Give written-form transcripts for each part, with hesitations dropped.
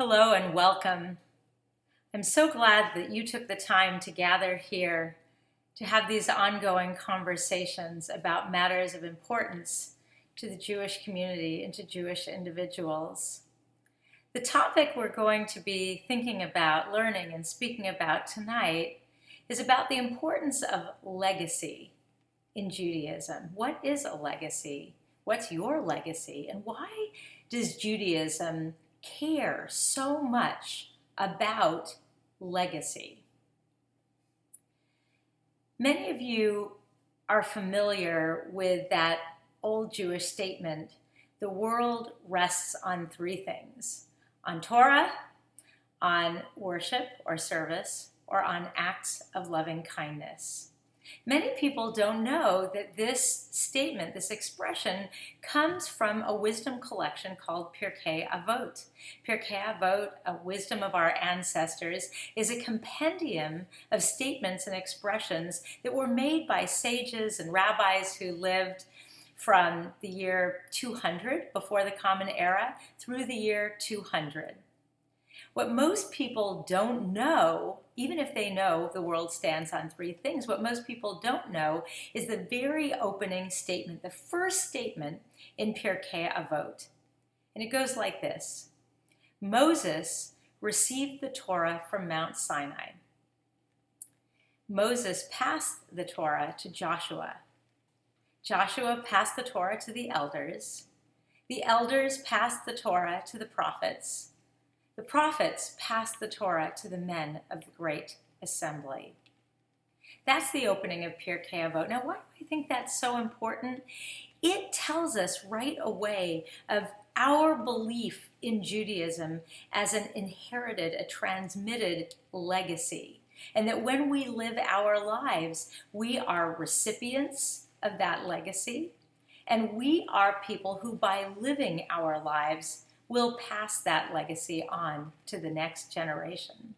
Hello and welcome. I'm so glad that you took the time to gather here to have these ongoing conversations about matters of importance to the Jewish community and to Jewish individuals. The topic we're going to be thinking about, learning, and speaking about tonight is about the importance of legacy in Judaism. What is a legacy? What's your legacy? And why does Judaism care so much about legacy? Many of you are familiar with that old Jewish statement, the world rests on three things: on Torah, on worship or service, or on acts of loving kindness. Many people don't know that this statement, this expression, comes from a wisdom collection called Pirkei Avot. Pirkei Avot, a wisdom of our ancestors, is a compendium of statements and expressions that were made by sages and rabbis who lived from the year 200 before the Common Era through the year 200. What most people don't know, even if they know the world stands on three things, what most people don't know is the very opening statement, the first statement in Pirkei Avot. And it goes like this: Moses received the Torah from Mount Sinai. Moses passed the Torah to Joshua. Joshua passed the Torah to the elders. The elders passed the Torah to the prophets. The prophets passed the Torah to the men of the great assembly. That's the opening of Pirkei Avot. Now, why do I think that's so important? It tells us right away of our belief in Judaism as an inherited, a transmitted legacy. And that when we live our lives, we are recipients of that legacy. And we are people who, by living our lives, will pass that legacy on to the next generation.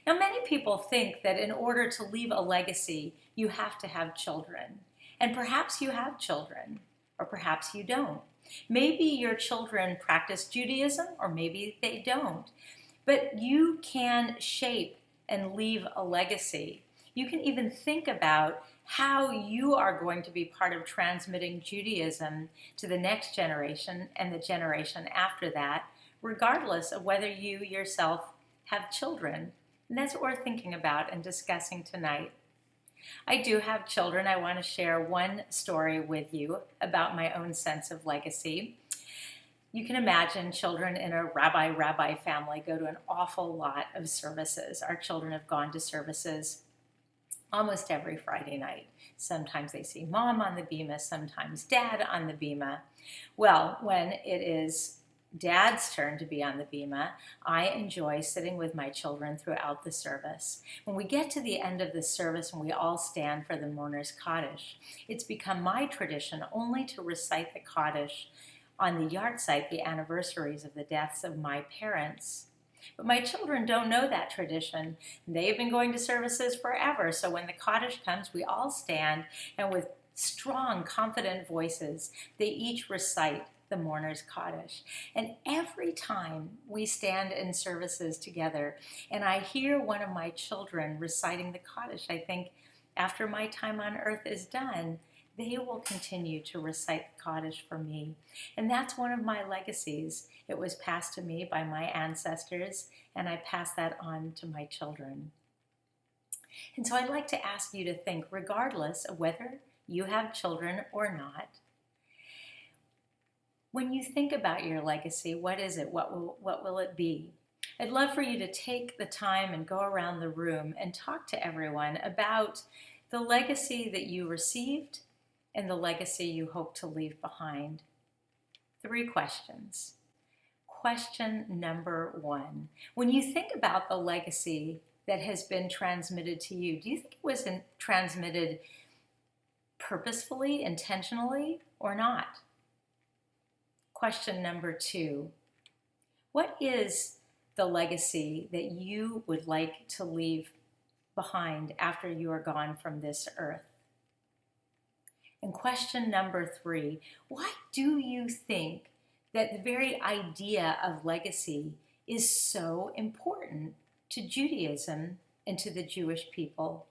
Now, many people think that in order to leave a legacy, you have to have children. And perhaps you have children, or perhaps you don't. Maybe your children practice Judaism, or maybe they don't. But you can shape and leave a legacy. You can even think about how you are going to be part of transmitting Judaism to the next generation and the generation after that, regardless of whether you yourself have children. And that's what we're thinking about and discussing tonight. I do have children. I want to share one story with you about my own sense of legacy. You can imagine children in a rabbi family go to an awful lot of services. Our children have gone to services almost every Friday night. Sometimes they see mom on the bima, sometimes dad on the bima. Well, when it is dad's turn to be on the bima, I enjoy sitting with my children throughout the service. When we get to the end of the service and we all stand for the mourner's Kaddish, it's become my tradition only to recite the Kaddish on the yahrzeit, the anniversaries of the deaths of my parents. But my children don't know that tradition. They've been going to services forever. So when the Kaddish comes, we all stand, and with strong, confident voices, they each recite the mourner's Kaddish. And every time we stand in services together and I hear one of my children reciting the Kaddish, I think, after my time on earth is done, they will continue to recite the Kaddish for me. And that's one of my legacies. It was passed to me by my ancestors, and I pass that on to my children. And so I'd like to ask you to think, regardless of whether you have children or not, when you think about your legacy, what is it? What will it be? I'd love for you to take the time and go around the room and talk to everyone about the legacy that you received and the legacy you hope to leave behind. 3 questions. Question number 1. When you think about the legacy that has been transmitted to you, do you think it was transmitted purposefully, intentionally, or not? Question number 2. What is the legacy that you would like to leave behind after you are gone from this earth? And question number 3, why do you think that the very idea of legacy is so important to Judaism and to the Jewish people